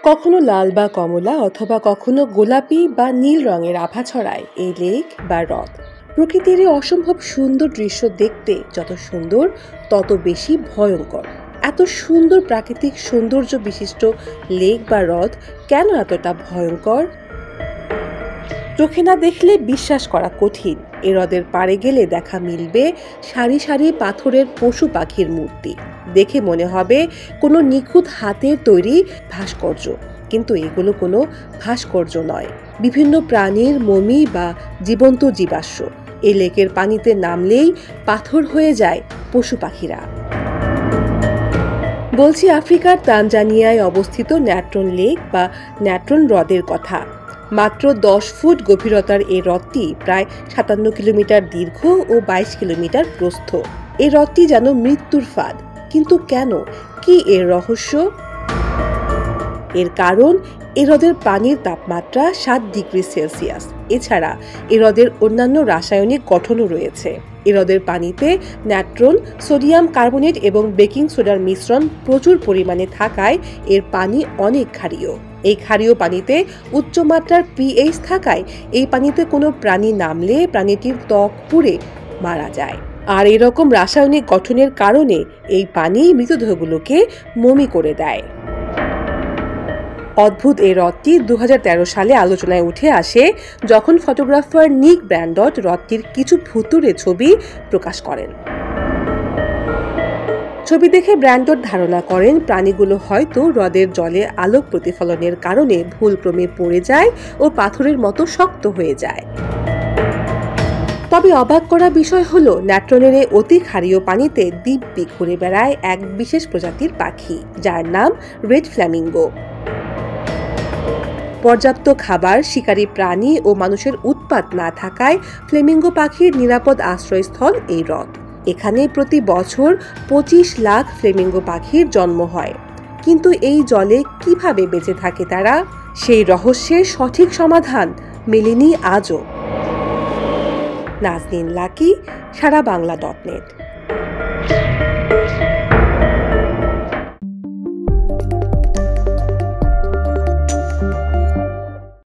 কখনো লাল বা কমলা অথবা কখনো গোলাপি বা নীল রঙের আভা ছড়ায় এই লেক বা হ্রদ। প্রকৃতির এই অসম্ভব সুন্দর দৃশ্য দেখতে যত সুন্দর তত বেশি ভয়ঙ্কর। এত সুন্দর প্রাকৃতিক সৌন্দর্য বিশিষ্ট লেক বা হ্রদ কেন এতটা ভয়ঙ্কর? চোখে না দেখলে বিশ্বাস করা কঠিন। এ হ্রদের পাড়ে গেলে দেখা মিলবে সারি সারি পাথরের পশু পাখির মূর্তি। দেখে মনে হবে কোনো নিখুঁত হাতের তৈরি ভাস্কর্য, কিন্তু এগুলো কোনো ভাস্কর্য নয়, বিভিন্ন প্রাণীর মমি বা জীবন্ত জীবাশ্ম। এই লেকের পানিতে নামলেই পাথর হয়ে যায় পশু পাখিরা। বলছি আফ্রিকার তানজানিয়ায় অবস্থিত ন্যাট্রন লেক বা ন্যাট্রন হ্রদের কথা। মাত্র 10 ফুট গভীরতার এই হ্রদটি প্রায় 57 কিলোমিটার দীর্ঘ ও 22 কিলোমিটার প্রস্থ। এই হ্রদটি যেন মৃত্যুর ফাঁদ। কিন্তু কেন? কি এর রহস্য? এর কারণ এ হ্রদের পানির তাপমাত্রা 7 ডিগ্রি সেলসিয়াস। এছাড়া এ হ্রদের অন্যান্য রাসায়নিক গঠনও রয়েছে। এ হ্রদের পানিতে ন্যাট্রন, সোডিয়াম কার্বনেট এবং বেকিং সোডার মিশ্রণ প্রচুর পরিমাণে থাকায় এর পানি অনেক ক্ষারীয়। এই ক্ষারীয় পানিতে উচ্চমাত্রার পিএইচ থাকায় এই পানিতে কোনো প্রাণী নামলে প্রাণীটির ত্বক পুড়ে মারা যায়। আর এরকম রাসায়নিক গঠনের কারণে এই পানি মৃতদেহগুলোকে মমি করে দেয়। অদ্ভুত এই হ্রদটি 2013 সালে আলোচনায় উঠে আসে যখন ফটোগ্রাফার নিক ব্র্যান্ডট হ্রদটির কিছু ভুতুড়ে ছবি প্রকাশ করেন। ছবি দেখে ব্র্যান্ডট ধারণা করেন প্রাণীগুলো হয়তো হ্রদের জলে আলোক প্রতিফলনের কারণে ভুলক্রমে পড়ে যায় ও পাথরের মতো শক্ত হয়ে যায়। তবে অবাক করা বিষয় হলো ন্যাট্রনের এই অতি ক্ষারীয় পানিতে দিব্যি ঘুরে বেড়ায় এক বিশেষ প্রজাতির পাখি, যার নাম রেড ফ্ল্যামিঙ্গো। পর্যাপ্ত খাবার, শিকারী প্রাণী ও মানুষের উৎপাত না থাকায় ফ্লেমিঙ্গো পাখির নিরাপদ আশ্রয়স্থল এই হ্রদ। এখানে প্রতি বছর 25 লাখ ফ্লেমিঙ্গো পাখির জন্ম হয়। কিন্তু এই জলে কিভাবে বেঁচে থাকে তারা? সেই রহস্যের সঠিক সমাধান মেলেনি আজও। নাজনীন লাকি, সারাবাংলা.net।